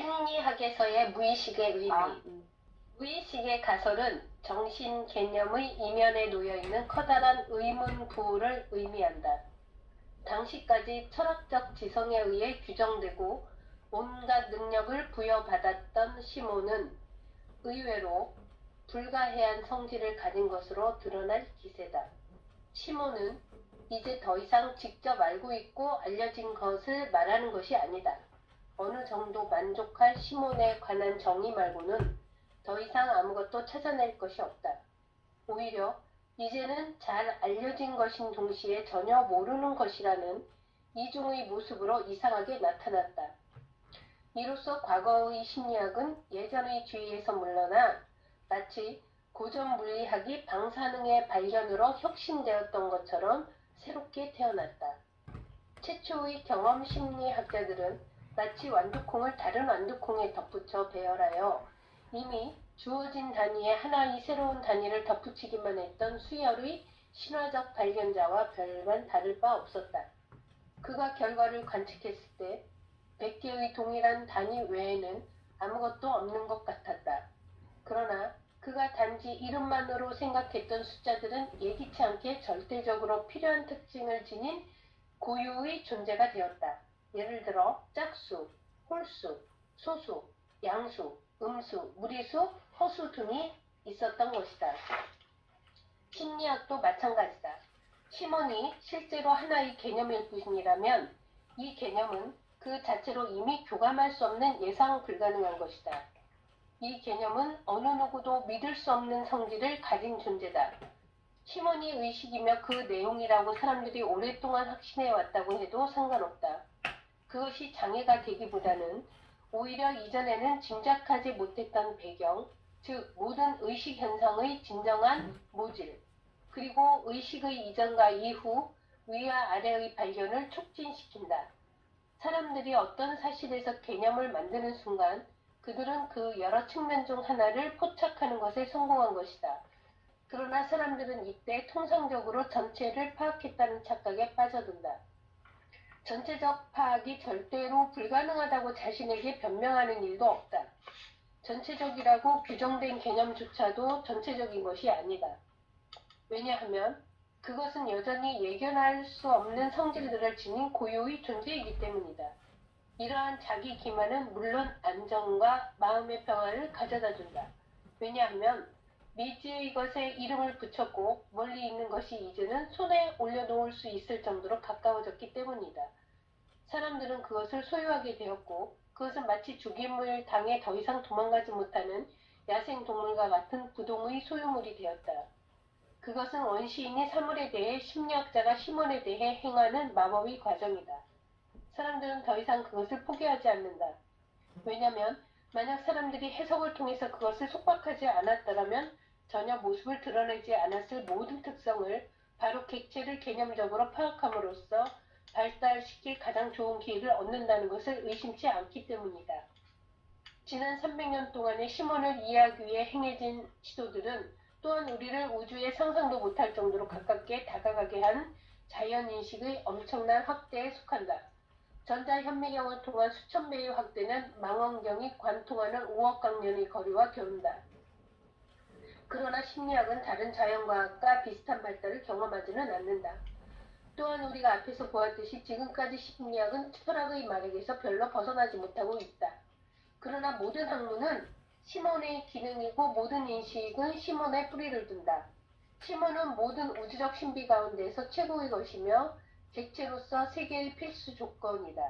심리학에서의 무의식의 의미. 무의식의 가설은 정신 개념의 이면에 놓여있는 커다란 의문부호를 의미한다. 당시까지 철학적 지성에 의해 규정되고 온갖 능력을 부여받았던 시몬은 의외로 불가해한 성질을 가진 것으로 드러날 기세다. 시몬은 이제 더 이상 직접 알고 있고 알려진 것을 말하는 것이 아니다. 어느 정도 만족할 시몬에 관한 정의 말고는 더 이상 아무것도 찾아낼 것이 없다. 오히려 이제는 잘 알려진 것인 동시에 전혀 모르는 것이라는 이중의 모습으로 이상하게 나타났다. 이로써 과거의 심리학은 예전의 주의에서 물러나 마치 고전 물리학이 방사능의 발견으로 혁신되었던 것처럼 새롭게 태어났다. 최초의 경험 심리학자들은 마치 완두콩을 다른 완두콩에 덧붙여 배열하여 이미 주어진 단위에 하나의 새로운 단위를 덧붙이기만 했던 수열의 신화적 발견자와 별반 다를 바 없었다. 그가 결과를 관측했을 때 100개의 동일한 단위 외에는 아무것도 없는 것 같았다. 그러나 그가 단지 이름만으로 생각했던 숫자들은 예기치 않게 절대적으로 필요한 특징을 지닌 고유의 존재가 되었다. 예를 들어 짝수, 홀수, 소수, 양수, 음수, 무리수, 허수 등이 있었던 것이다. 심리학도 마찬가지다. 시몬이 실제로 하나의 개념일 뿐이라면 이 개념은 그 자체로 이미 교감할 수 없는 예상 불가능한 것이다. 이 개념은 어느 누구도 믿을 수 없는 성질을 가진 존재다. 시몬이 의식이며 그 내용이라고 사람들이 오랫동안 확신해 왔다고 해도 상관없다. 그것이 장애가 되기보다는 오히려 이전에는 짐작하지 못했던 배경, 즉 모든 의식 현상의 진정한 모질, 그리고 의식의 이전과 이후, 위와 아래의 발견을 촉진시킨다. 사람들이 어떤 사실에서 개념을 만드는 순간 그들은 그 여러 측면 중 하나를 포착하는 것에 성공한 것이다. 그러나 사람들은 이때 통상적으로 전체를 파악했다는 착각에 빠져든다. 전체적 파악이 절대로 불가능하다고 자신에게 변명하는 일도 없다. 전체적이라고 규정된 개념조차도 전체적인 것이 아니다. 왜냐하면 그것은 여전히 예견할 수 없는 성질들을 지닌 고유의 존재이기 때문이다. 이러한 자기 기만은 물론 안정과 마음의 평화를 가져다준다. 왜냐하면 미지의 것에 이름을 붙였고 멀리 있는 것이 이제는 손에 올려놓을 수 있을 정도로 가까워졌기 때문이다. 사람들은 그것을 소유하게 되었고 그것은 마치 죽임을 당해 더 이상 도망가지 못하는 야생동물과 같은 부동의 소유물이 되었다. 그것은 원시인이 사물에 대해 심리학자가 시몬에 대해 행하는 마법의 과정이다. 사람들은 더 이상 그것을 포기하지 않는다. 왜냐하면 만약 사람들이 해석을 통해서 그것을 속박하지 않았더라면 전혀 모습을 드러내지 않았을 모든 특성을 바로 객체를 개념적으로 파악함으로써 발달시킬 가장 좋은 기회를 얻는다는 것을 의심치 않기 때문이다. 지난 300년 동안의 시몬을 이해하기 위해 행해진 시도들은 또한 우리를 우주의 상상도 못할 정도로 가깝게 다가가게 한 자연인식의 엄청난 확대에 속한다. 전자현미경을 통한 수천 배의 확대는 망원경이 관통하는 5억 광년의 거리와 겨룬다. 그러나 심리학은 다른 자연과학과 비슷한 발달을 경험하지는 않는다. 또한 우리가 앞에서 보았듯이 지금까지 심리학은 철학의 말에게서 별로 벗어나지 못하고 있다. 그러나 모든 학문은 시몬의 기능이고 모든 인식은 시몬의 뿌리를 둔다. 시몬은 모든 우주적 신비 가운데서 최고의 것이며 객체로서 세계의 필수 조건이다.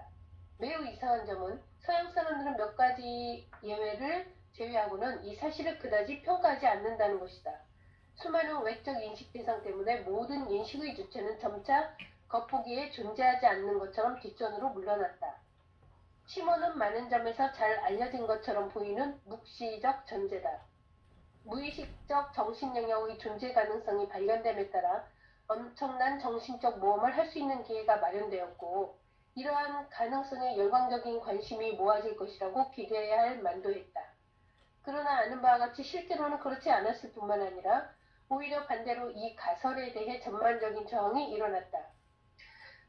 매우 이상한 점은 서양 사람들은 몇 가지 예외를 제외하고는 이 사실을 그다지 평가하지 않는다는 것이다. 수많은 외적 인식 대상 때문에 모든 인식의 주체는 점차 겉보기에 존재하지 않는 것처럼 뒷전으로 물러났다. 시몬은 많은 점에서 잘 알려진 것처럼 보이는 묵시적 존재다. 무의식적 정신 영역의 존재 가능성이 발견됨에 따라 엄청난 정신적 모험을 할 수 있는 기회가 마련되었고 이러한 가능성에 열광적인 관심이 모아질 것이라고 기대해야 할 만도했다. 그러나 아는 바와 같이 실제로는 그렇지 않았을 뿐만 아니라 오히려 반대로 이 가설에 대해 전반적인 저항이 일어났다.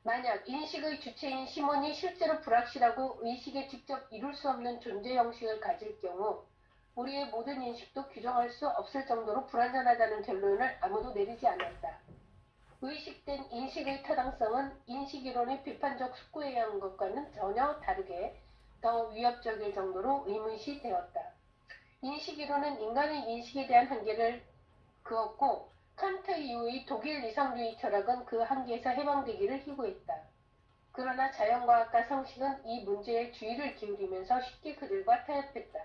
만약 인식의 주체인 시몬이 실제로 불확실하고 의식에 직접 이룰 수 없는 존재 형식을 가질 경우 우리의 모든 인식도 규정할 수 없을 정도로 불완전하다는 결론을 아무도 내리지 않았다. 의식된 인식의 타당성은 인식이론의 비판적 숙고에 의한 것과는 전혀 다르게 더 위협적일 정도로 의문시되었다. 인식이론은 인간의 인식에 대한 한계를 그었고 칸트 이후의 독일 이성주의 철학은 그 한계에서 해방되기를 희구했다. 그러나 자연과학과 상식은 이 문제에 주의를 기울이면서 쉽게 그들과 타협했다.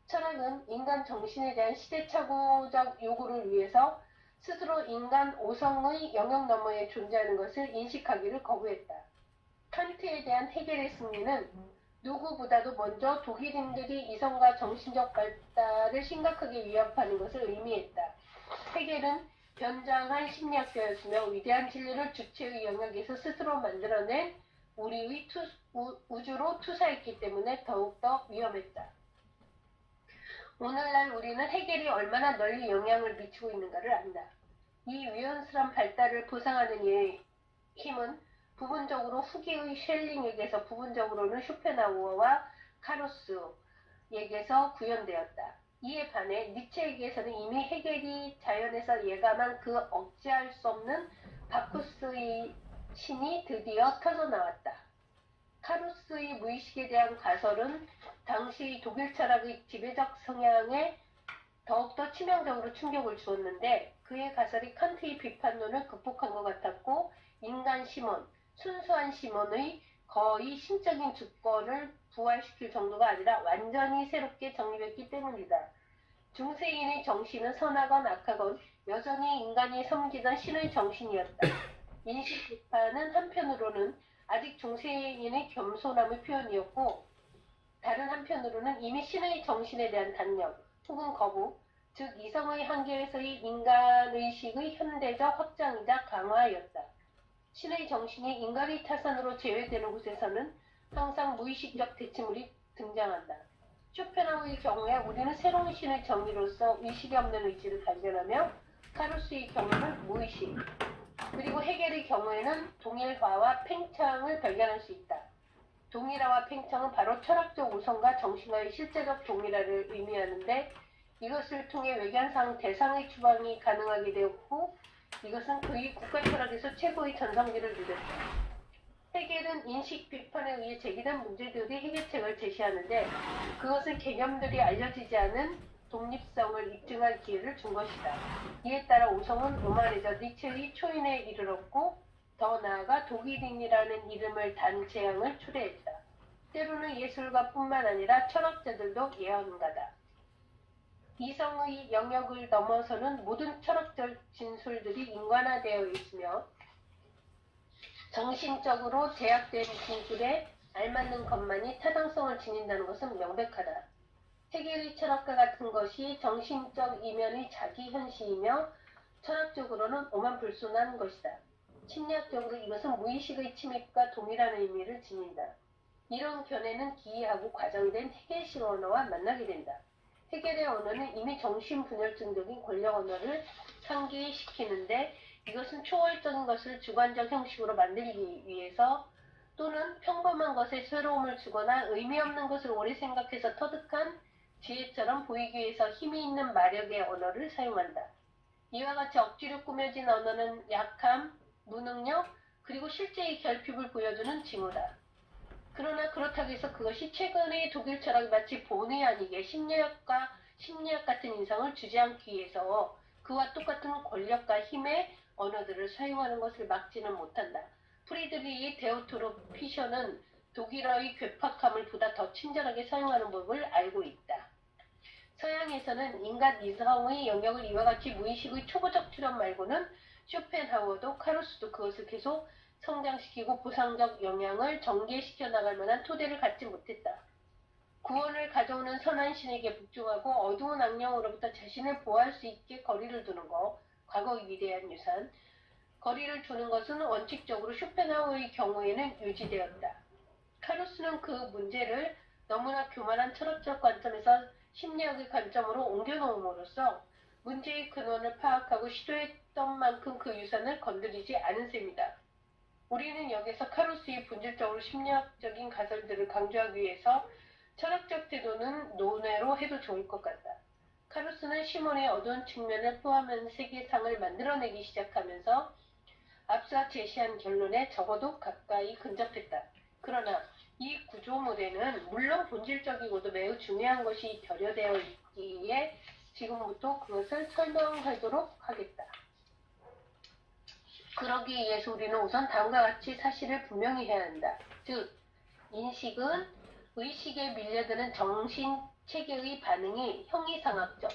철학은 인간 정신에 대한 시대착오적 요구를 위해서 스스로 인간 오성의 영역 너머에 존재하는 것을 인식하기를 거부했다. 칸트에 대한 해결의 승리는 누구보다도 먼저 독일인들이 이성과 정신적 발달을 심각하게 위협하는 것을 의미했다. 해결은 변장한 심리학자였으며 위대한 진리를 주체의 영역에서 스스로 만들어낸 우리의 우주로 투사했기 때문에 더욱더 위험했다. 오늘날 우리는 해결이 얼마나 널리 영향을 미치고 있는가를 안다. 이 위헌스런 발달을 보상하는 이의 힘은 부분적으로 후기의 셸링에게서 부분적으로는 쇼펜하우어와 카루스에게서 구현되었다. 이에 반해 니체에게서는 이미 해결이 자연에서 예감한 그 억제할 수 없는 바쿠스의 신이 드디어 터져나왔다. 카루스의 무의식에 대한 가설은 당시 독일 철학의 지배적 성향에 더욱더 치명적으로 충격을 주었는데 그의 가설이 칸트의 비판론을 극복한 것 같았고 인간 시몬, 순수한 시몬의 거의 신적인 주권을 부활시킬 정도가 아니라 완전히 새롭게 정립했기 때문이다. 중세인의 정신은 선하건 악하건 여전히 인간이 섬기던 신의 정신이었다. 인식 비판은 한편으로는 아직 중세인의 겸손함의 표현이었고 다른 한편으로는 이미 신의 정신에 대한 단념 혹은 거부, 즉 이성의 한계에서의 인간의식의 현대적 확장이자 강화였다. 신의 정신이 인간의 타산으로 제외되는 곳에서는 항상 무의식적 대치물이 등장한다. 쇼펜하우의 경우에 우리는 새로운 신의 정의로서 의식이 없는 의지를 발견하며 카루스의 경우는 무의식, 그리고 해겔의 경우에는 동일화와 팽창을 발견할 수 있다. 동일화와 팽창은 바로 철학적 우선과 정신과의 실제적 동일화를 의미하는데 이것을 통해 외견상 대상의 추방이 가능하게 되었고 이것은 그의 국가철학에서 최고의 전성기를 누렸다. 해겔은 인식 비판에 의해 제기된 문제들의 해결책을 제시하는데 그것은 개념들이 알려지지 않은 독립성을 입증할 기회를 준 것이다. 이에 따라 오성은 오만해져 니체의 초인에 이르렀고 더 나아가 독일인이라는 이름을 단 재앙을 초래했다. 때로는 예술가 뿐만 아니라 철학자들도 예언가다. 이성의 영역을 넘어서는 모든 철학적 진술들이 인간화되어 있으며 정신적으로 제약된 진술에 알맞는 것만이 타당성을 지닌다는 것은 명백하다. 해겔의 철학과 같은 것이 정신적 이면의 자기 현시이며 철학적으로는 오만불순한 것이다. 심리학적으로 이것은 무의식의 침입과 동일한 의미를 지닌다. 이런 견해는 기이하고 과장된 해겔식 언어와 만나게 된다. 해겔의 언어는 이미 정신분열증적인 권력 언어를 상기시키는데 이것은 초월적인 것을 주관적 형식으로 만들기 위해서 또는 평범한 것에 새로움을 주거나 의미 없는 것을 오래 생각해서 터득한 지혜처럼 보이기 위해서 힘이 있는 마력의 언어를 사용한다. 이와 같이 억지로 꾸며진 언어는 약함, 무능력, 그리고 실제의 결핍을 보여주는 징후다. 그러나 그렇다고 해서 그것이 최근의 독일 철학이 마치 본의 아니게 심리학 같은 인상을 주지 않기 위해서 그와 똑같은 권력과 힘의 언어들을 사용하는 것을 막지는 못한다. 프리드리히 데오토르 피셔는 독일어의 괴팍함을 보다 더 친절하게 사용하는 법을 알고 있다. 서양에서는 인간 이성의 영역을 이와 같이 무의식의 초보적 출현 말고는 쇼펜하우어도 카루스도 그것을 계속 성장시키고 보상적 영향을 전개시켜 나갈 만한 토대를 갖지 못했다. 구원을 가져오는 선한 신에게 복종하고 어두운 악령으로부터 자신을 보호할 수 있게 거리를 두는 것, 과거의 위대한 유산. 거리를 두는 것은 원칙적으로 쇼펜하우어의 경우에는 유지되었다. 카루스는 그 문제를 너무나 교만한 철학적 관점에서 심리학의 관점으로 옮겨놓음으로써 문제의 근원을 파악하고 시도했던 만큼 그 유산을 건드리지 않은 셈이다. 우리는 여기서 카루스의 본질적으로 심리학적인 가설들을 강조하기 위해서 철학적 태도는 논외로 해도 좋을 것 같다. 카루스는 시몬의 어두운 측면을 포함한 세계상을 만들어내기 시작하면서 앞서 제시한 결론에 적어도 가까이 근접했다. 그러나 이 구조물에는 물론 본질적이고도 매우 중요한 것이 결여되어 있기에 지금부터 그것을 설명하도록 하겠다. 그러기 위해서 우리는 우선 다음과 같이 사실을 분명히 해야 한다. 즉, 인식은 의식에 밀려드는 정신체계의 반응이 형이상학적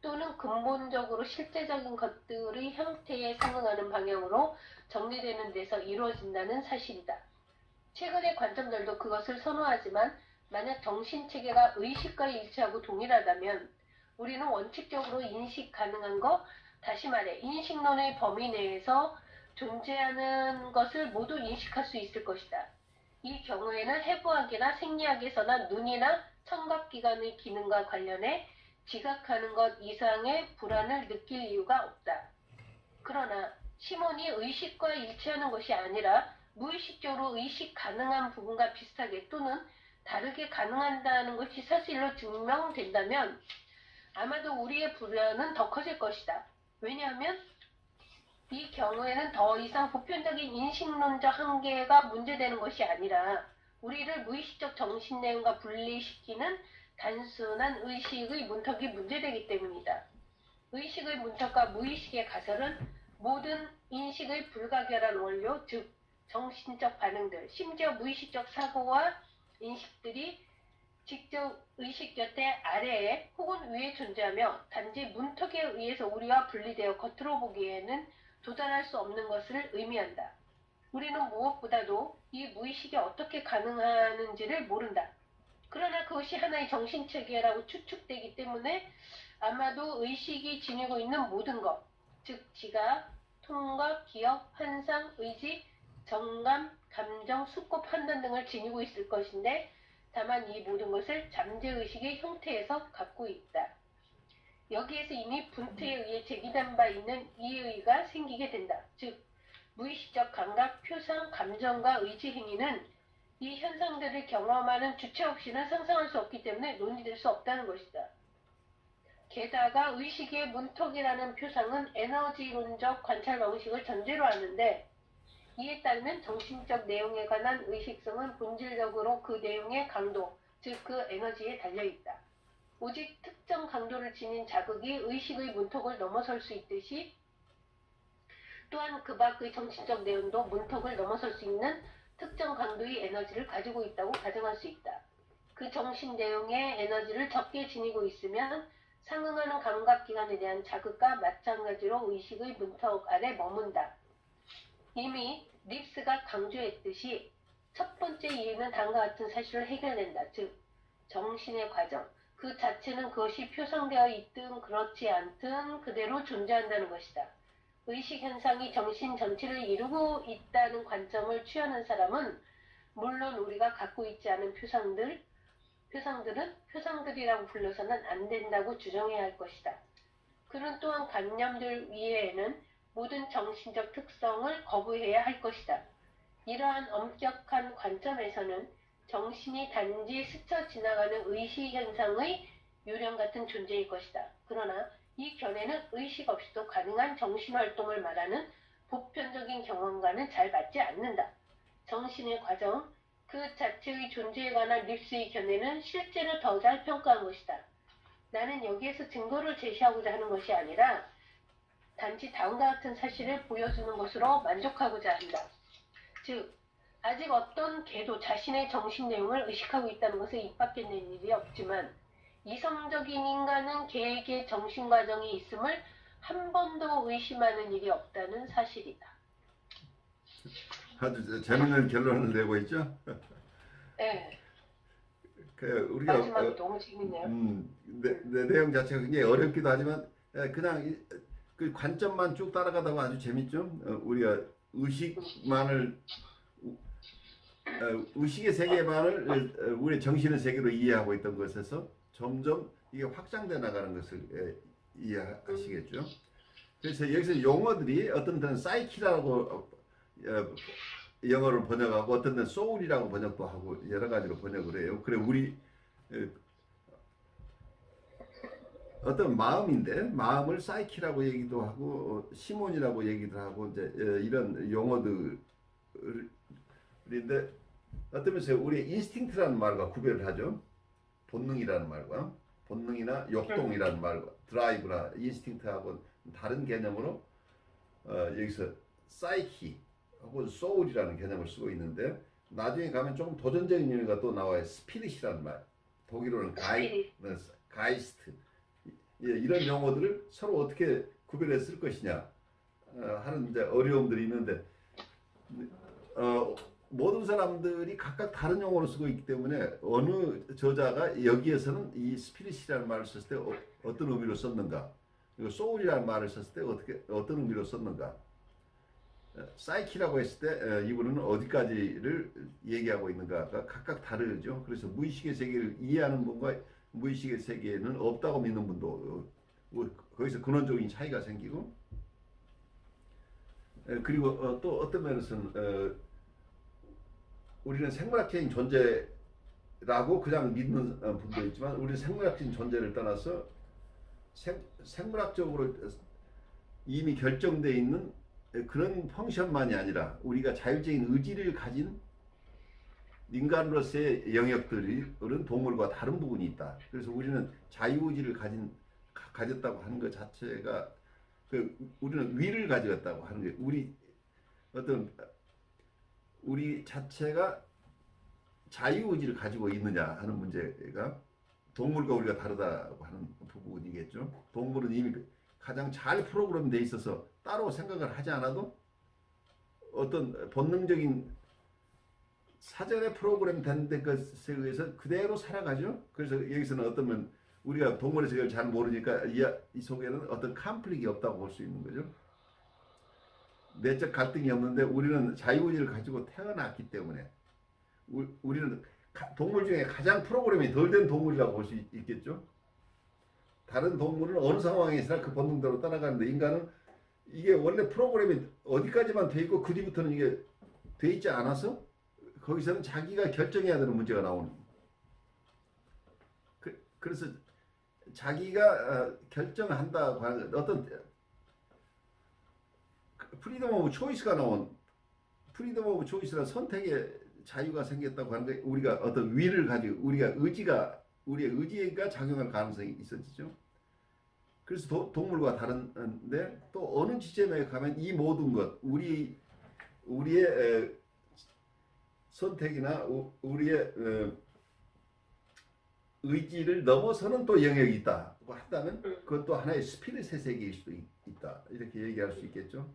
또는 근본적으로 실제적인 것들의 형태에 상응하는 방향으로 정리되는 데서 이루어진다는 사실이다. 최근의 관점들도 그것을 선호하지만 만약 정신체계가 의식과 일치하고 동일하다면 우리는 원칙적으로 인식 가능한 것, 다시 말해 인식론의 범위 내에서 존재하는 것을 모두 인식할 수 있을 것이다. 이 경우에는 해부학이나 생리학에서나 눈이나 청각기관의 기능과 관련해 지각하는 것 이상의 불안을 느낄 이유가 없다. 그러나 시몬이 의식과 일치하는 것이 아니라 무의식적으로 의식 가능한 부분과 비슷하게 또는 다르게 가능한다는 것이 사실로 증명된다면 아마도 우리의 불안은 더 커질 것이다. 왜냐하면 이 경우에는 더 이상 보편적인 인식론적 한계가 문제되는 것이 아니라 우리를 무의식적 정신 내용과 분리시키는 단순한 의식의 문턱이 문제되기 때문이다. 의식의 문턱과 무의식의 가설은 모든 인식의 불가결한 원료, 즉 정신적 반응들, 심지어 무의식적 사고와 인식들이 직접 의식 곁에 아래에 혹은 위에 존재하며 단지 문턱에 의해서 우리와 분리되어 겉으로 보기에는 도달할 수 없는 것을 의미한다. 우리는 무엇보다도 이 무의식이 어떻게 가능하는지를 모른다. 그러나 그것이 하나의 정신체계라고 추측되기 때문에 아마도 의식이 지니고 있는 모든 것, 즉 지각, 통각, 기억, 환상, 의지, 정감, 감정, 숙고, 판단 등을 지니고 있을 것인데 다만 이 모든 것을 잠재의식의 형태에서 갖고 있다. 여기에서 이미 분투에 의해 제기된 바 있는 이의가 생기게 된다. 즉, 무의식적 감각, 표상, 감정과 의지 행위는 이 현상들을 경험하는 주체 없이는 상상할 수 없기 때문에 논의될 수 없다는 것이다. 게다가 의식의 문턱이라는 표상은 에너지론적 관찰 방식을 전제로 하는데 이에 따르면 정신적 내용에 관한 의식성은 본질적으로 그 내용의 강도, 즉 그 에너지에 달려있다. 오직 특정 강도를 지닌 자극이 의식의 문턱을 넘어설 수 있듯이 또한 그 밖의 정신적 내용도 문턱을 넘어설 수 있는 특정 강도의 에너지를 가지고 있다고 가정할 수 있다. 그 정신 내용의 에너지를 적게 지니고 있으면 상응하는 감각기관에 대한 자극과 마찬가지로 의식의 문턱 아래 머문다. 이미 립스가 강조했듯이 첫 번째 이유는 다음과 같은 사실을 해결된다. 즉, 정신의 과정, 그 자체는 그것이 표상되어 있든 그렇지 않든 그대로 존재한다는 것이다. 의식 현상이 정신 전체를 이루고 있다는 관점을 취하는 사람은 물론 우리가 갖고 있지 않은 표상들은 표상들이라고 불러서는 안 된다고 주장해야 할 것이다. 그는 또한 관념들 위에는 모든 정신적 특성을 거부해야 할 것이다. 이러한 엄격한 관점에서는 정신이 단지 스쳐 지나가는 의식 현상의 유령 같은 존재일 것이다. 그러나 이 견해는 의식 없이도 가능한 정신활동을 말하는 보편적인 경험과는 잘 맞지 않는다. 정신의 과정, 그 자체의 존재에 관한 립스의 견해는 실제로 더 잘 평가한 것이다. 나는 여기에서 증거를 제시하고자 하는 것이 아니라 단지 다음과 같은 사실을 보여주는 것으로 만족하고자 한다. 즉, 아직 어떤 개도 자신의 정신 내용을 의식하고 있다는 것을 입 밖에 낸 일이 없지만 이성적인 인간은 개에게 정신 과정이 있음을 한 번도 의심하는 일이 없다는 사실이다. 아주 재밌는 결론을 내고 있죠? 네. 우리가 마지막이 너무 재밌네요. 내용 자체가 굉장히 어렵기도 하지만 그냥 그 관점만 쭉 따라가다 보면 아주 재밌죠? 우리가 의식의 세계만을 우리의 정신의 세계로 이해하고 있던 것에서 점점 이게 확장돼 나가는 것을 이해하시겠죠? 그래서 여기서 용어들이 어떤 데는 사이키라고 영어로 번역하고 어떤 데는 소울이라고 번역도 하고 여러 가지로 번역을 해요. 그래 우리 어떤 마음인데 마음을 사이키라고 얘기도 하고 시몬이라고 얘기도 하고 이제 이런 용어들인데 어떤 면에서 우리 인스팅트라는 말과 구별을 하죠. 본능이라는 말과 본능이나 역동이라는 말과 드라이브나 인스팅트하고 다른 개념으로 여기서 사이키 혹은 소울이라는 개념을 쓰고 있는데 나중에 가면 조금 도전적인 의미가 또 나와요. 스피릿이라는 말, 독일어는 가이스트. 예, 이런 용어들을 서로 어떻게 구별해 쓸 것이냐 하는 이제 어려움들이 있는데 모든 사람들이 각각 다른 용어로 쓰고 있기 때문에 어느 저자가 여기에서는 이 스피릿이라는 말을 썼을 때 어떤 의미로 썼는가, 그리고 소울이라는 말을 썼을 때 어떤 의미로 썼는가, 사이키라고 했을 때 이분은 어디까지를 얘기하고 있는가가 각각 다르죠. 그래서 무의식의 세계를 이해하는 분과 무의식의 세계에는 없다고 믿는 분도 거기서 근원적인 차이가 생기고, 그리고 또 어떤 면에서는 우리는 생물학적인 존재라고 그냥 믿는 분도 있지만 우리는 생물학적인 존재를 떠나서 생물학적으로 이미 결정되어 있는 그런 펑션만이 아니라 우리가 자율적인 의지를 가진 인간으로서의 영역들은 동물과 다른 부분이 있다. 그래서 우리는 자유의지를 가졌다고 하는 것 자체가 우리는 위를 가졌다고 하는 게 우리 자체가 자유의지를 가지고 있느냐 하는 문제가 동물과 우리가 다르다고 하는 부분이겠죠. 동물은 이미 가장 잘 프로그램되어 있어서 따로 생각을 하지 않아도 어떤 본능적인 사전에 프로그램 된 것에 의해서 그대로 살아가죠. 그래서 여기서는 어떠면 우리가 동물의 세계를 잘 모르니까 이 속에는 어떤 컨플릭이 없다고 볼 수 있는 거죠. 내적 갈등이 없는데 우리는 자유의지를 가지고 태어났기 때문에 우리는 동물 중에 가장 프로그램이 덜 된 동물이라고 볼 수 있겠죠. 다른 동물은 어느 상황에서나 그 본능대로 따라가는데 인간은 이게 원래 프로그램이 어디까지만 돼 있고 그 뒤부터는 이게 돼 있지 않아서 거기서는 자기가 결정해야 되는 문제가 나오는. 그래서 자기가 결정한다고 하는 어떤 프리덤 오브 초이스가 나온 프리덤 오브 초이스라 선택의 자유가 생겼다고 하는 게 우리가 어떤 위를 가지고 우리의 의지가 작용할 가능성이 있어지죠. 그래서 동물과 다른데 또 어느 지점에 가면 이 모든 것 우리의 선택이나 우리의 의지를 넘어서는 또 영역이 있다고 한다면 그것도 하나의 스피릿의 세계일 수도 있다. 이렇게 얘기할 수 있겠죠.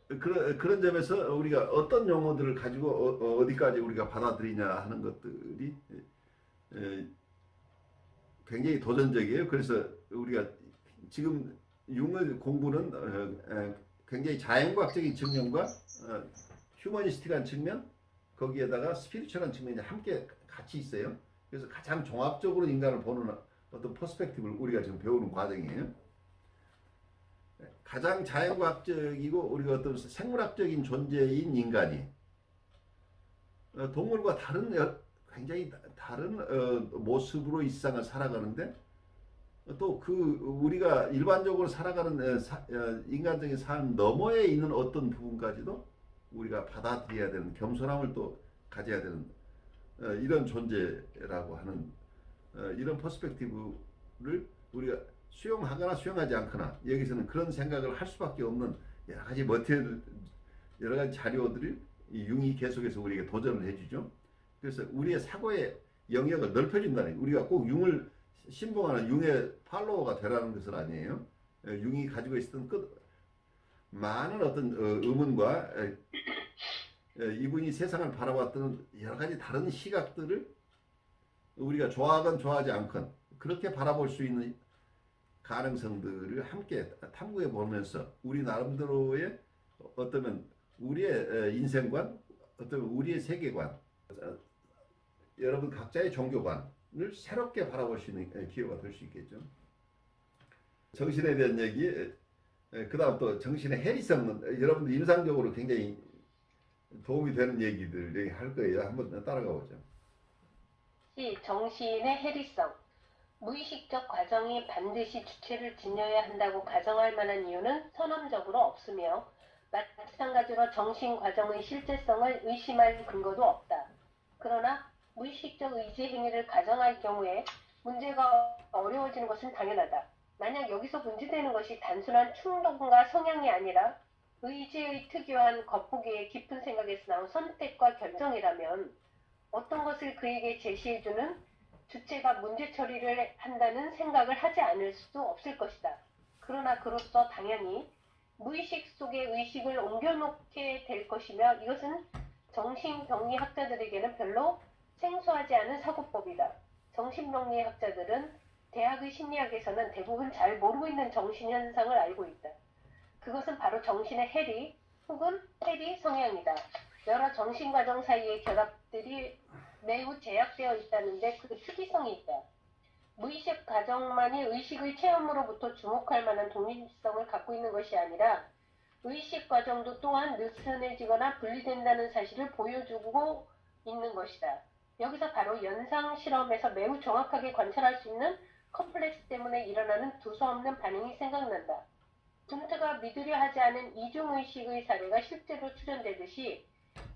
그런 점에서 우리가 어떤 용어들을 가지고 어디까지 우리가 받아들이냐 하는 것들이 굉장히 도전적이에요. 그래서 우리가 지금 융의 공부는 굉장히 자연과학적인 측면과 휴머니스틱한 측면, 거기에다가 스피리추얼한 측면이 함께 같이 있어요. 그래서 가장 종합적으로 인간을 보는 어떤 퍼스펙티브를 우리가 지금 배우는 과정이에요. 가장 자연과학적이고 우리가 어떤 생물학적인 존재인 인간이 동물과 굉장히 다른 모습으로 이 세상을 살아가는데 또 우리가 일반적으로 살아가는 인간적인 삶 너머에 있는 어떤 부분까지도 우리가 받아들여야 되는 겸손함을 또 가져야 되는 이런 존재라고 하는 이런 퍼스펙티브를 우리가 수용하거나 수용하지 않거나 여기서는 그런 생각을 할 수밖에 없는 여러 가지 자료들을 융이 계속해서 우리에게 도전을 해주죠. 그래서 우리의 사고의 영역을 넓혀준다는 거예요. 우리가 꼭 융을 신봉하는 융의 팔로워가 되라는 것은 아니에요. 융이 가지고 있었던 많은 어떤 의문과 이분이 세상을 바라봤던 여러 가지 다른 시각들을 우리가 좋아하건 좋아하지 않건 그렇게 바라볼 수 있는 가능성들을 함께 탐구해 보면서 우리 나름대로의 어쩌면 우리의 인생관, 어떤 우리의 세계관, 여러분 각자의 종교관을 새롭게 바라볼 수 있는 기회가 될 수 있겠죠. 정신에 대한 얘기 그다음 또 정신의 해리성은 여러분들 임상적으로 굉장히 도움이 되는 얘기들 할 거예요. 한번 따라가 보죠. 정신의 해리성. 무의식적 과정이 반드시 주체를 지녀야 한다고 가정할 만한 이유는 선언적으로 없으며 마찬가지로 정신 과정의 실제성을 의심할 근거도 없다. 그러나 무의식적 의지 행위를 가정할 경우에 문제가 어려워지는 것은 당연하다. 만약 여기서 문제되는 것이 단순한 충동과 성향이 아니라 의지의 특유한 겉보기에 깊은 생각에서 나온 선택과 결정이라면 어떤 것을 그에게 제시해주는 주체가 문제 처리를 한다는 생각을 하지 않을 수도 없을 것이다. 그러나 그로써 당연히 무의식 속에 의식을 옮겨놓게 될 것이며 이것은 정신병리학자들에게는 별로 생소하지 않은 사고법이다. 정신병리학자들은 대학의 심리학에서는 대부분 잘 모르고 있는 정신현상을 알고 있다. 그것은 바로 정신의 해리 혹은 해리 성향이다. 여러 정신과정 사이의 결합들이 매우 제약되어 있다는데 그 특이성이 있다. 무의식 과정만이 의식의 체험으로부터 주목할 만한 독립성을 갖고 있는 것이 아니라 의식 과정도 또한 느슨해지거나 분리된다는 사실을 보여주고 있는 것이다. 여기서 바로 연상 실험에서 매우 정확하게 관찰할 수 있는 컴플렉스 때문에 일어나는 두서없는 반응이 생각난다. 분트가 믿으려 하지 않은 이중의식의 사례가 실제로 출현되듯이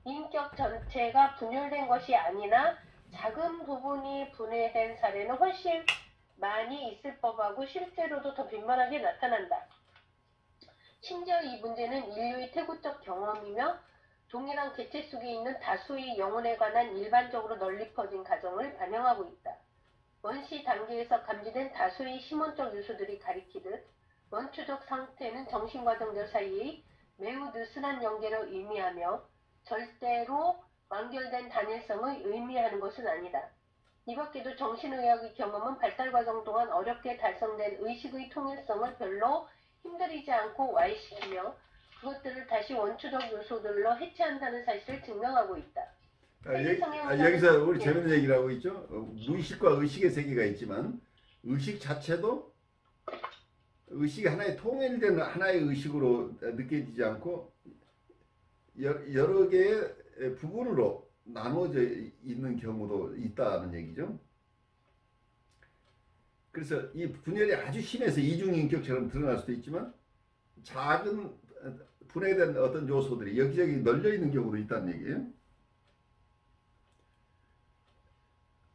인격 전체가 분열된 것이 아니나 작은 부분이 분해된 사례는 훨씬 많이 있을 법하고 실제로도 더 빈번하게 나타난다. 심지어 이 문제는 인류의 태고적 경험이며 동일한 개체 속에 있는 다수의 영혼에 관한 일반적으로 널리 퍼진 가정을 반영하고 있다. 원시 단계에서 감지된 다수의 심원적 요소들이 가리키듯 원초적 상태는 정신과정들 사이의 매우 느슨한 연계를 의미하며 절대로 완결된 단일성을 의미하는 것은 아니다. 이 밖에도 정신의학의 경험은 발달 과정 동안 어렵게 달성된 의식의 통일성을 별로 힘들이지 않고 와해시키며 그것들을 다시 원초적 요소들로 해체한다는 사실을 증명하고 있다. 여기서 우리 재밌는 얘기를 하고 있죠. 무의식과 의식의 세계가 있지만 의식 자체도 의식이 하나의 통일된 하나의 의식으로 느껴지지 않고 여러 개의 부분으로 나누어져 있는 경우도 있다는 얘기죠. 그래서 이 분열이 아주 심해서 이중인격처럼 드러날 수도 있지만 작은 분해된 어떤 요소들이 여기저기 널려 있는 경우도 있다는 얘기예요.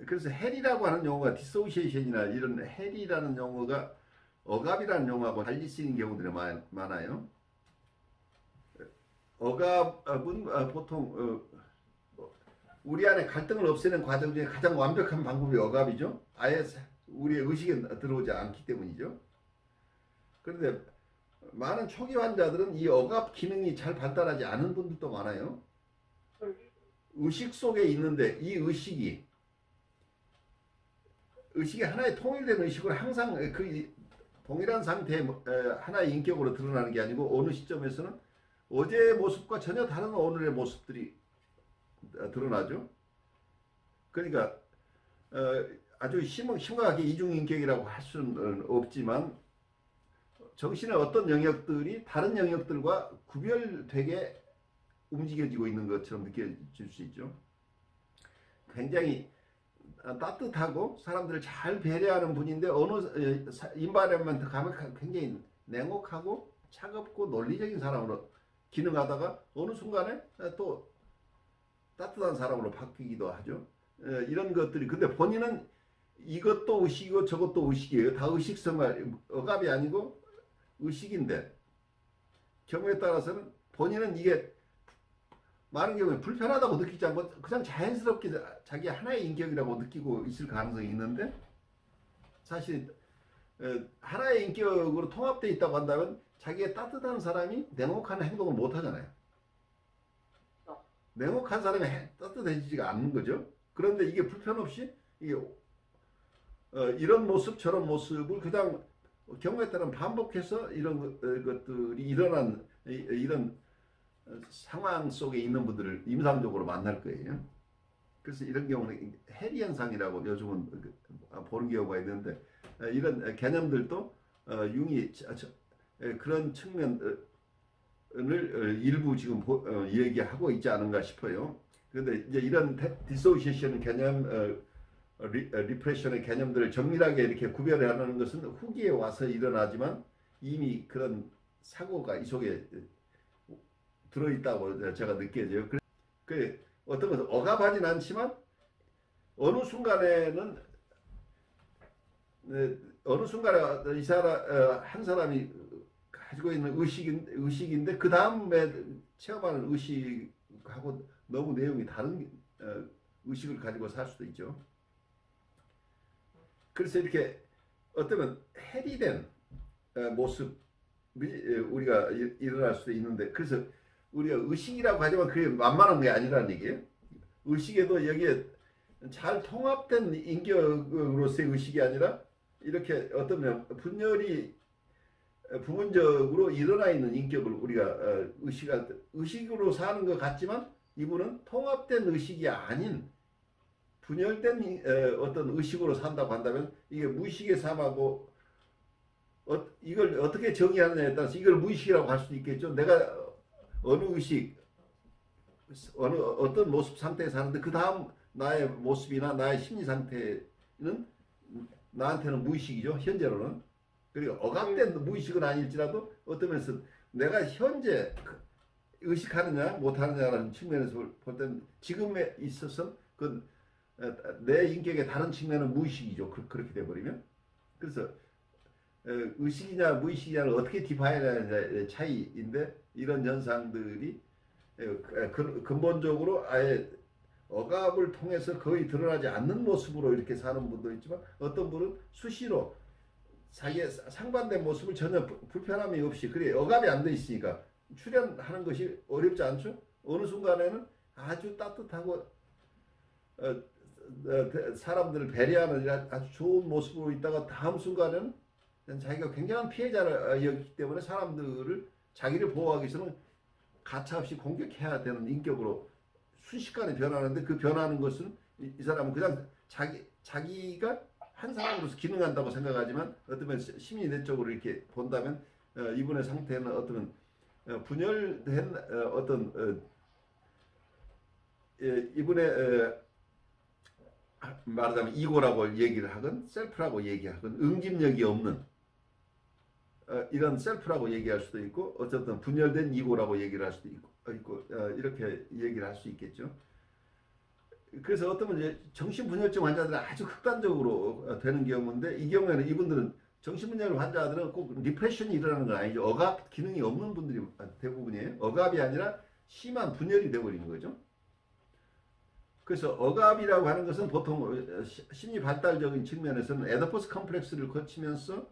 그래서 헬이라고 하는 용어가 디소시에이션이나 이런 헬이라는 용어가 억압이라는 용어하고 달리 쓰이는 경우들이 많아요. 억압은 보통 우리 안에 갈등을 없애는 과정 중에 가장 완벽한 방법이 억압이죠. 아예 우리의 의식에 들어오지 않기 때문이죠. 그런데 많은 초기 환자들은 이 억압 기능이 잘 발달하지 않은 분들도 많아요. 의식 속에 있는데 이 의식이 하나의 통일된 의식으로 항상 그 동일한 상태의 하나의 인격으로 드러나는 게 아니고 어느 시점에서는 어제의 모습과 전혀 다른 오늘의 모습들이 드러나죠. 그러니까 아주 심각하게 이중인격이라고 할 수는 없지만 정신의 어떤 영역들이 다른 영역들과 구별되게 움직여지고 있는 것처럼 느껴질 수 있죠. 굉장히 따뜻하고 사람들을 잘 배려하는 분인데 어느 인바이러먼트 가면 굉장히 냉혹하고 차갑고 논리적인 사람으로 기능하다가 어느 순간에 또 따뜻한 사람으로 바뀌기도 하죠. 이런 것들이 근데 본인은 이것도 의식이고 저것도 의식이에요. 다 의식성을 억압이 아니고 의식인데 경우에 따라서는 본인은 이게 많은 경우에 불편하다고 느끼지 않고 그냥 자연스럽게 자기 하나의 인격이라고 느끼고 있을 가능성이 있는데 사실 하나의 인격으로 통합되어 있다고 한다면 자기의 따뜻한 사람이 냉혹한 행동을 못 하잖아요. 냉혹한 사람이 따뜻해지지가 않는 거죠. 그런데 이게 불편 없이 이게 이런 모습 저런 모습을 그냥 경우에 따른 반복해서 이런 것들이 일어난 이런 상황 속에 있는 분들을 임상적으로 만날 거예요. 그래서 이런 경우는 해리 현상이라고 요즘은 보는 경우가 있는데 이런 개념들도 융이 그런 측면을 일부 지금 얘기하고 있지 않은가 싶어요. 그런데 이제 이런 디소시에이션 개념, 리프레션의 개념들을 정밀하게 이렇게 구별하는 것은 후기에 와서 일어나지만 이미 그런 사고가 이 속에 들어있다고 제가 느껴져요. 그 어떤 것은 억압하진 않지만 어느 순간에는 어느 순간에 이 사람 한 사람이 가지고 있는 의식인데 그 다음에 체험하는 의식하고 너무 내용이 다른 의식을 가지고 살 수도 있죠. 그래서 이렇게 어쩌면 해리된 모습이 우리가 일어날 수도 있는데, 그래서 우리가 의식이라고 하지만 그게 만만한 게 아니라는 얘기예요. 의식에도 여기에 잘 통합된 인격으로서의 의식이 아니라 이렇게 어쩌면 분열이 부분적으로 일어나 있는 인격을 우리가 의식으로 사는 것 같지만 이분은 통합된 의식이 아닌 분열된 어떤 의식으로 산다고 한다면 이게 무의식의 삶하고 이걸 어떻게 정의하느냐에 따라서 이걸 무의식이라고 할 수도 있겠죠. 내가 어느 의식, 어떤 모습 상태에 사는데 그 다음 나의 모습이나 나의 심리 상태는 나한테는 무의식이죠. 현재로는. 그리고 억압된 무의식은 아닐지라도 어떤 면에서 내가 현재 의식하느냐 못하느냐라는 측면에서 볼 때는 지금에 있어서 그 내 인격의 다른 측면은 무의식이죠. 그렇게 돼버리면. 그래서 의식이냐 무의식이냐를 어떻게 디파인하느냐의 차이인데, 이런 현상들이 근본적으로 아예 억압을 통해서 거의 드러나지 않는 모습으로 이렇게 사는 분도 있지만, 어떤 분은 수시로 자기의 상반된 모습을 전혀 불편함이 없이, 그래 억압이 안 돼 있으니까 출연하는 것이 어렵지 않죠. 어느 순간에는 아주 따뜻하고 사람들을 배려하는 아주 좋은 모습으로 있다가 다음 순간에는 자기가 굉장한 피해자였기 때문에 사람들을 자기를 보호하기 위해서는 가차없이 공격해야 되는 인격으로 순식간에 변하는데, 그 변하는 것은 이 사람은 그냥 자기가 한 사람으로서 기능한다고 생각하지만 어쩌면 심리 내적으로 이렇게 본다면 이분의 상태는 어떤 분열된 어떤 이분의 말하자면 이고라고 얘기를 하건 셀프라고 얘기하건 응집력이 없는 이런 셀프라고 얘기할 수도 있고, 어쨌든 분열된 이고라고 얘기를 할 수도 있고 이렇게 얘기를 할 수 있겠죠. 그래서 어쩌면 이제 정신분열증 환자들은 아주 극단적으로 되는 경우인데, 이 경우에는 이분들은 정신분열 환자들은 꼭 리프레션이 일어나는 건 아니죠. 억압 기능이 없는 분들이 대부분이에요. 억압이 아니라 심한 분열이 되어버리는 거죠. 그래서 억압이라고 하는 것은 보통 심리 발달적인 측면에서는 에더포스 컴플렉스를 거치면서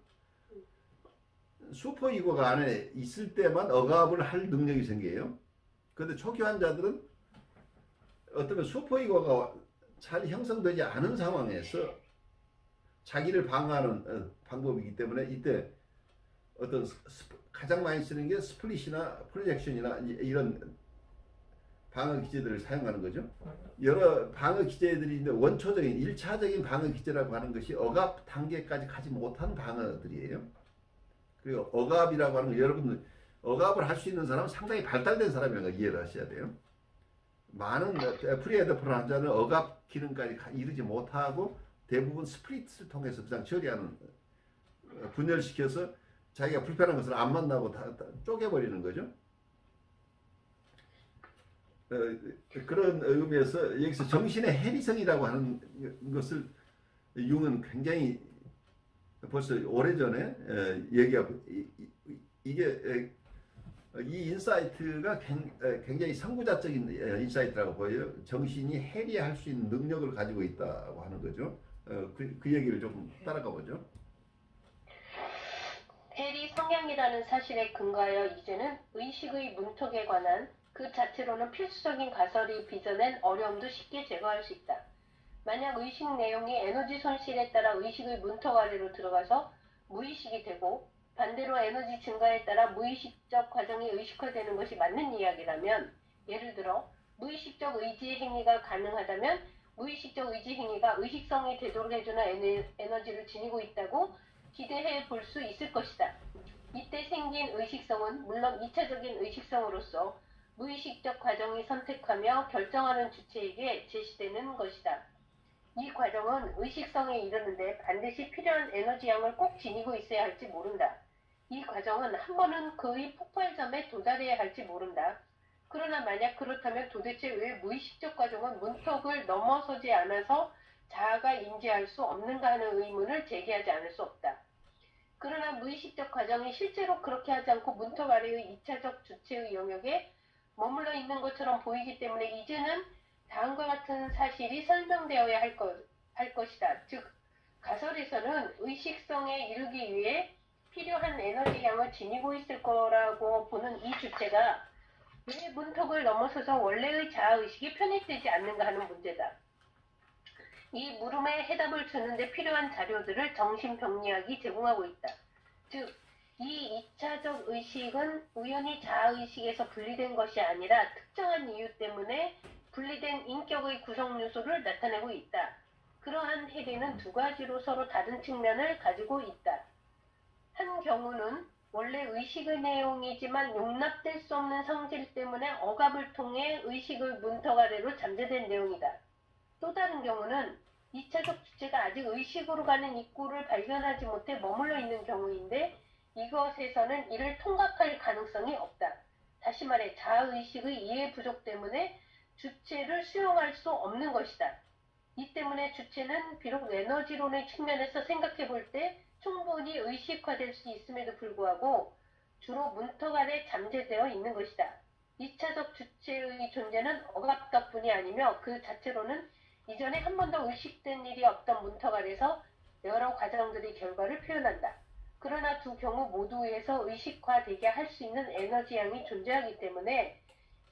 슈퍼 이고가 안에 있을 때만 억압을 할 능력이 생겨요. 그런데 초기 환자들은 어쩌면 슈퍼 이고가 잘 형성되지 않은 상황에서 자기를 방어하는 방법이기 때문에 이때 어떤 가장 많이 쓰는 게 스플릿이나 프로젝션이나 이런 방어 기제들을 사용하는 거죠. 여러 방어 기제들이 있는데 원초적인 1차적인 방어 기제라고 하는 것이 억압 단계까지 가지 못한 방어들이에요. 그리고 억압이라고 하는 거, 여러분 억압을 할 수 있는 사람은 상당히 발달된 사람이라는 걸 이해를 하셔야 돼요. 많은 프리에더프론 환자는 억압 기능까지 이르지 못하고 대부분 스플릿을 통해서 그냥 처리하는, 분열시켜서 자기가 불편한 것을 안 만나고 다 쪼개버리는 거죠. 그런 의미에서 여기서 정신의 해리성이라고 하는 것을 융은 굉장히 벌써 오래전에 얘기하고, 이게 이 인사이트가 굉장히 선구자적인 인사이트라고 보여요. 정신이 해리할 수 있는 능력을 가지고 있다고 하는 거죠. 그 얘기를 조금 따라가 보죠. 해리 성향이라는 사실에 근거하여 이제는 의식의 문턱에 관한 그 자체로는 필수적인 가설이 빚어낸 어려움도 쉽게 제거할 수 있다. 만약 의식 내용이 에너지 손실에 따라 의식의 문턱 아래로 들어가서 무의식이 되고, 반대로 에너지 증가에 따라 무의식적 과정이 의식화되는 것이 맞는 이야기라면, 예를 들어 무의식적 의지의 행위가 가능하다면 무의식적 의지 행위가 의식성이 되도록 해주는 에너지를 지니고 있다고 기대해 볼 수 있을 것이다. 이때 생긴 생긴 의식성은 물론 2차적인 의식성으로서 무의식적 과정이 선택하며 결정하는 주체에게 제시되는 것이다. 이 과정은 의식성에 이르는데 반드시 필요한 에너지 양을 꼭 지니고 있어야 할지 모른다. 이 과정은 한 번은 그의 폭발점에 도달해야 할지 모른다. 그러나 만약 그렇다면 도대체 왜 무의식적 과정은 문턱을 넘어서지 않아서 자아가 인지할 수 없는가 하는 의문을 제기하지 않을 수 없다. 그러나 무의식적 과정이 실제로 그렇게 하지 않고 문턱 아래의 2차적 주체의 영역에 머물러 있는 것처럼 보이기 때문에 이제는 다음과 같은 사실이 설명되어야 할 것이다. 즉, 가설에서는 의식성에 이르기 위해 필요한 에너지 양을 지니고 있을 거라고 보는 이 주체가 왜 문턱을 넘어서서 원래의 자아의식이 편입되지 않는가 하는 문제다. 이 물음에 해답을 주는데 필요한 자료들을 정신병리학이 제공하고 있다. 즉, 이 2차적 의식은 우연히 자아의식에서 분리된 것이 아니라 특정한 이유 때문에 분리된 인격의 구성 요소를 나타내고 있다. 그러한 해리는 두 가지로 서로 다른 측면을 가지고 있다. 한 경우는 원래 의식의 내용이지만 용납될 수 없는 성질 때문에 억압을 통해 의식의 문턱 아래로 잠재된 내용이다. 또 다른 경우는 2차적 주체가 아직 의식으로 가는 입구를 발견하지 못해 머물러 있는 경우인데 이것에서는 이를 통각할 가능성이 없다. 다시 말해 자아의식의 이해 부족 때문에 주체를 수용할 수 없는 것이다. 이 때문에 주체는 비록 에너지론의 측면에서 생각해 볼 때 충분히 의식화될 수 있음에도 불구하고 주로 문턱 아래 잠재되어 있는 것이다. 2차적 주체의 존재는 억압 덕분이 아니며 그 자체로는 이전에 한 번도 의식된 일이 없던 문턱 아래서 여러 과정들의 결과를 표현한다. 그러나 두 경우 모두에서 의식화되게 할 수 있는 에너지 양이 존재하기 때문에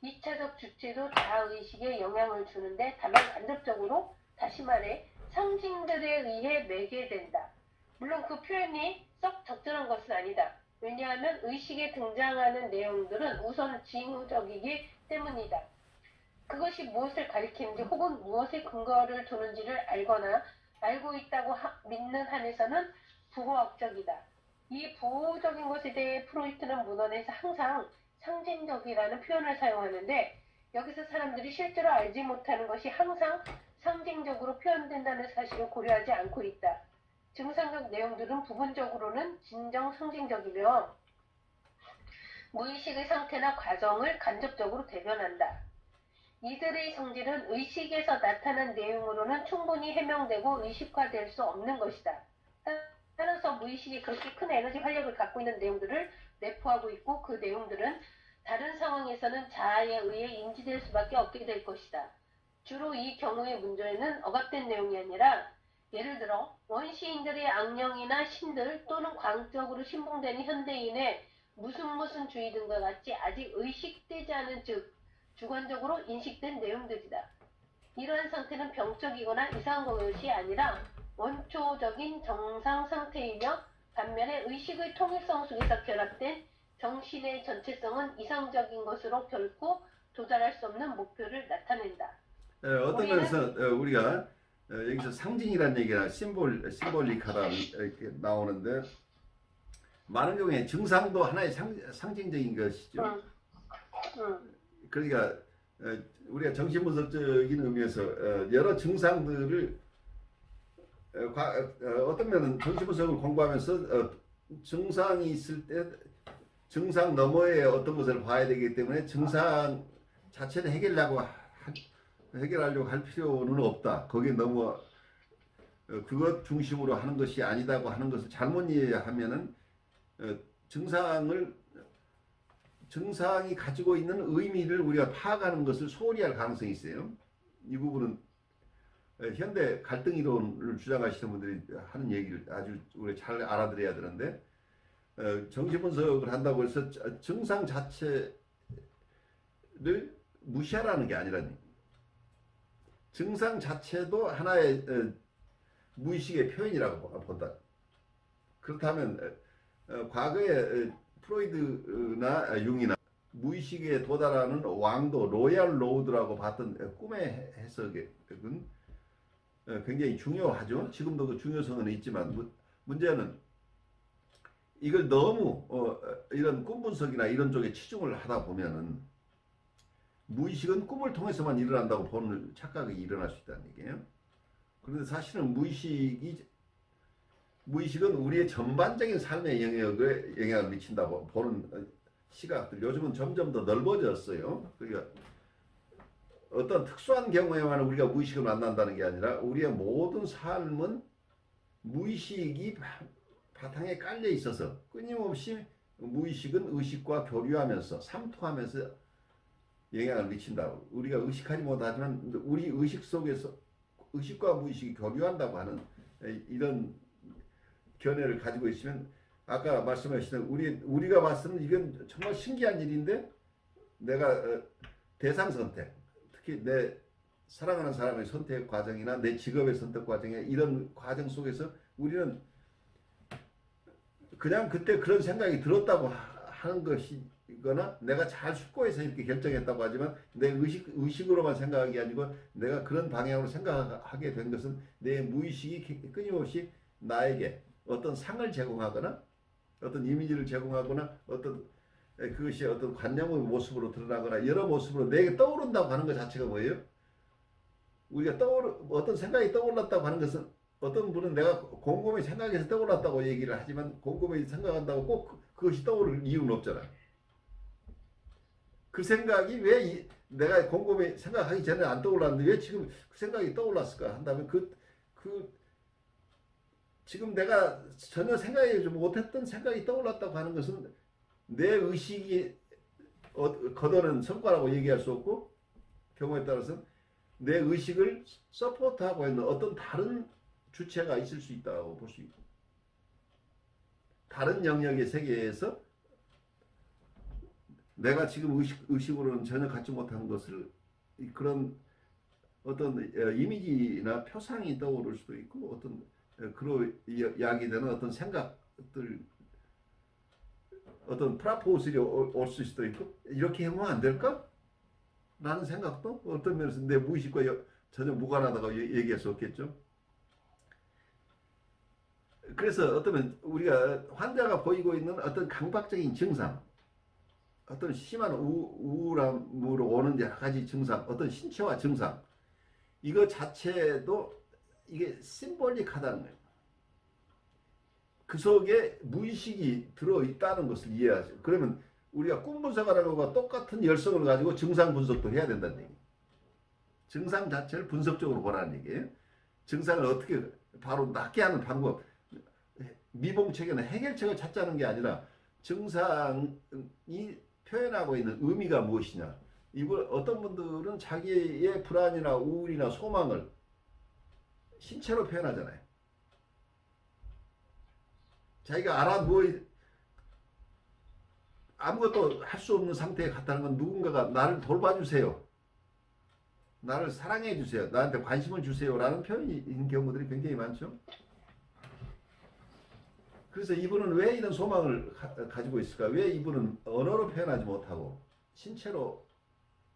2차적 주체도 자아의식에 영향을 주는데 다만 간접적으로 다시 말해 상징들에 의해 매개된다. 물론 그 표현이 썩 적절한 것은 아니다. 왜냐하면 의식에 등장하는 내용들은 우선 징후적이기 때문이다. 그것이 무엇을 가리키는지 혹은 무엇에 근거를 두는지를 알거나 알고 있다고 믿는 한에서는 부호학적이다. 이 부호적인 것에 대해 프로이트는 문헌에서 항상 상징적이라는 표현을 사용하는데 여기서 사람들이 실제로 알지 못하는 것이 항상 상징적으로 표현된다는 사실을 고려하지 않고 있다. 증상적 내용들은 부분적으로는 진정 상징적이며 무의식의 상태나 과정을 간접적으로 대변한다. 이들의 성질은 의식에서 나타난 내용으로는 충분히 해명되고 의식화될 수 없는 것이다. 따라서 무의식이 그렇게 큰 에너지 활력을 갖고 있는 내용들을 내포하고 있고 그 내용들은 다른 상황에서는 자아에 의해 인지될 수밖에 없게 될 것이다. 주로 이 경우의 문제는 억압된 내용이 아니라 예를 들어 원시인들의 악령이나 신들 또는 광적으로 신봉되는 현대인의 무슨 주의 등과 같이 아직 의식되지 않은 즉 주관적으로 인식된 내용들이다. 이러한 상태는 병적이거나 이상한 것이 아니라 원초적인 정상 상태이며 반면에 의식의 통일성 속에서 결합된 정신의 전체성은 이상적인 것으로 결코 도달할 수 없는 목표를 나타낸다. 어떤 면에서 우리가 여기서 상징이라는 얘기가 심볼릭하다 이렇게 나오는데 많은 경우에 증상도 하나의 상징적인 것이죠. 그러니까 우리가 정신분석적인 의미에서 여러 증상들을 어떤 면은 정신분석을 공부하면서 증상이 있을 때 증상 너머에 어떤 것을 봐야 되기 때문에 증상 자체를 해결하려고 할 필요는 없다. 거기에 너무 그것 중심으로 하는 것이 아니다고 하는 것을 잘못 이해하면은 증상이 가지고 있는 의미를 우리가 파악하는 것을 소홀히 할 가능성이 있어요. 이 부분은 현대 갈등 이론을 주장하시는 분들이 하는 얘기를 아주 우리가 잘 알아들어야 되는데 정신분석을 한다고 해서 증상 자체를 무시하라는 게 아니라니. 증상 자체도 하나의 무의식의 표현이라고 본다. 그렇다면 과거에 프로이드나 융이나 무의식에 도달하는 왕도 로얄 로드라고 봤던 꿈의 해석은 굉장히 중요하죠. 지금도 그 중요성은 있지만 문제는 이걸 너무 이런 꿈 분석이나 이런 쪽에 치중을 하다 보면은 무의식은 꿈을 통해서만 일어난다고 보는 착각이 일어날 수 있다는 얘기예요. 그런데 사실은 무의식은 우리의 전반적인 삶의 영역에 영향을 미친다고 보는 시각들 요즘은 점점 더 넓어졌어요. 그러니까 어떤 특수한 경우에만 우리가 무의식을 만난다는 게 아니라 우리의 모든 삶은 무의식이 바탕에 깔려 있어서 끊임없이 무의식은 의식과 교류하면서 삼투하면서 영향을 미친다. 우리가 의식하지 못하지만 우리 의식 속에서 의식과 무의식이 교류한다고 하는 이런 견해를 가지고 있으면 아까 말씀하신 우리가 봤을 때는 이건 정말 신기한 일인데 내가 대상 선택 특히 내 사랑하는 사람의 선택 과정이나 내 직업의 선택 과정에 이런 과정 속에서 우리는 그냥 그때 그런 생각이 들었다고 하는 것이거나 내가 잘 숙고해서 이렇게 결정했다고 하지만 내 의식으로만 생각하기 아니고 내가 그런 방향으로 생각하게 된 것은 내 무의식이 끊임없이 나에게 어떤 상을 제공하거나 어떤 이미지를 제공하거나 어떤 그것이 어떤 관념의 모습으로 드러나거나 여러 모습으로 내게 떠오른다고 하는 것 자체가 뭐예요? 우리가 어떤 생각이 떠올랐다고 하는 것은 어떤 분은 내가 곰곰이 생각해서 떠올랐다고 얘기를 하지만 곰곰이 생각한다고 꼭 그것이 떠오를 이유는 없잖아. 그 생각이 왜 내가 곰곰이 생각하기 전에 안 떠올랐는데 왜 지금 그 생각이 떠올랐을까 한다면 지금 내가 전혀 생각하지 못했던 생각이 떠올랐다고 하는 것은 내 의식이 거둬낸 성과라고 얘기할 수 없고 경우에 따라서 내 의식을 서포트하고 있는 어떤 다른 주체가 있을 수 있다고 볼 수 있고 다른 영역의 세계에서 내가 지금 의식으로는 전혀 갖지 못한 것을 그런 어떤 이미지나 표상이 떠오를 수도 있고 어떤 그로 야기되는 어떤 생각들 어떤 프라포즈가 올 수도 있고 이렇게 하면 안 될까? 라는 생각도 어떤 면에서 내 무의식과 전혀 무관하다고 얘기할 수 없겠죠. 그래서 어쩌면 우리가 환자가 보이고 있는 어떤 강박적인 증상 어떤 심한 우울함으로 오는 여러 가지 증상 어떤 신체화 증상 이거 자체도 이게 심볼릭하다는 거예요. 그 속에 무의식이 들어있다는 것을 이해하죠. 그러면 우리가 꿈 분석하라고 똑같은 열성을 가지고 증상 분석도 해야 된다는 얘기예요. 증상 자체를 분석적으로 보라는 얘기예요. 증상을 어떻게 바로 낫게 하는 방법 미봉책에는 해결책을 찾자는 게 아니라 증상이 표현하고 있는 의미가 무엇이냐 어떤 분들은 자기의 불안이나 우울이나 소망을 신체로 표현하잖아요. 자기가 아무것도 할 수 없는 상태에 갔다는 건 누군가가 나를 돌봐주세요. 나를 사랑해 주세요. 나한테 관심을 주세요. 라는 표현인 경우들이 굉장히 많죠. 그래서 이분은 왜 이런 소망을 가지고 있을까? 왜 이분은 언어로 표현하지 못하고 신체로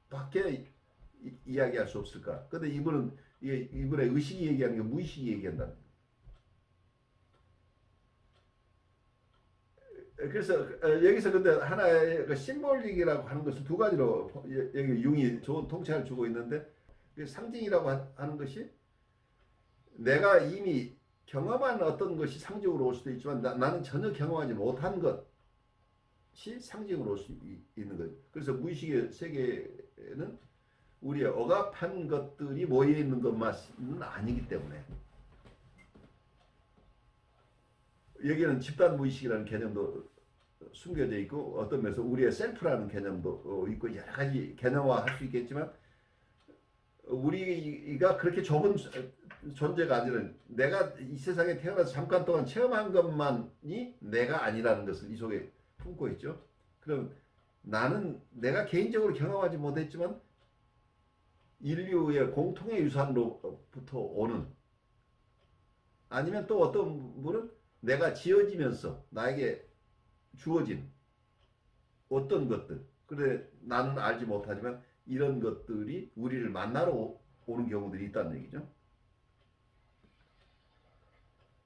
밖에 이야기할 수 없을까? 근데 이분의 의식이 얘기하는 게 무의식이 얘기한다. 그래서 여기서 근데 하나의 그 심볼릭이라고 하는 것을 두 가지로 여기 융이 좋은 통찰을 주고 있는데 상징이라고 하는 것이 내가 이미 경험한 어떤 것이 상징으로 올 수도 있지만 나는 전혀 경험하지 못한 것이 상징으로 올 수 있는 거예요. 그래서 무의식의 세계는 우리의 억압한 것들이 모여있는 것만은 아니기 때문에 여기는 집단 무의식이라는 개념도 숨겨져 있고 어떤 면에서 우리의 셀프라는 개념도 있고 여러 가지 개념화할 수 있겠지만 우리가 그렇게 좁은 존재가 아니라 내가 이 세상에 태어나서 잠깐 동안 체험한 것만이 내가 아니라는 것을 이 속에 품고 있죠. 그럼 나는 내가 개인적으로 경험하지 못했지만 인류의 공통의 유산으로부터 오는 아니면 또 어떤 분은 내가 지어지면서 나에게 주어진 어떤 것들 그래 나는 알지 못하지만 이런 것들이 우리를 만나러 오는 경우들이 있다는 얘기죠.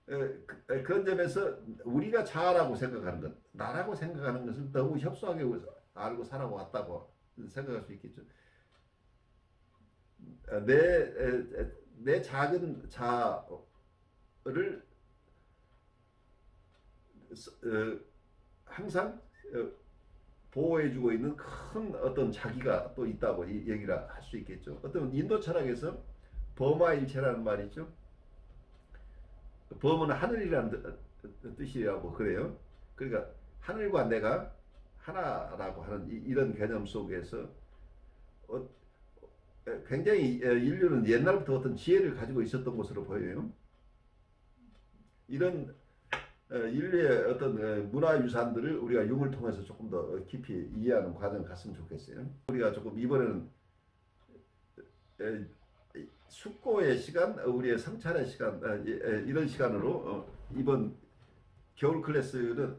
그런 점에서 우리가 자아라고 생각하는 것, 나라고 생각하는 것을 너무 협소하게 알고 살아왔다고 생각할 수 있겠죠. 내 작은 자아를 항상 보호해주고 있는 큰 어떤 자기가 또 있다고 얘기를 할 수 있겠죠. 어떤 인도 철학에서 범화일체라는 말이 있죠. 범은 하늘이라는 뜻이라고 그래요. 그러니까 하늘과 내가 하나라고 하는 이런 개념 속에서 굉장히 인류는 옛날부터 어떤 지혜를 가지고 있었던 것으로 보여요. 이런 인류의 어떤 문화유산들을 우리가 융을 통해서 조금 더 깊이 이해하는 과정 갔으면 좋겠어요. 우리가 조금 이번에는 숙고의 시간, 우리의 성찰의 시간, 이런 시간으로 이번 겨울 클래스는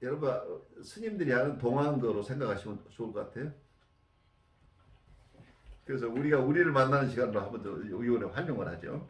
여러분 스님들이 하는 동안거로 생각하시면 좋을 것 같아요. 그래서 우리가 우리를 만나는 시간으로 한번 더 이번에 활용을 하죠.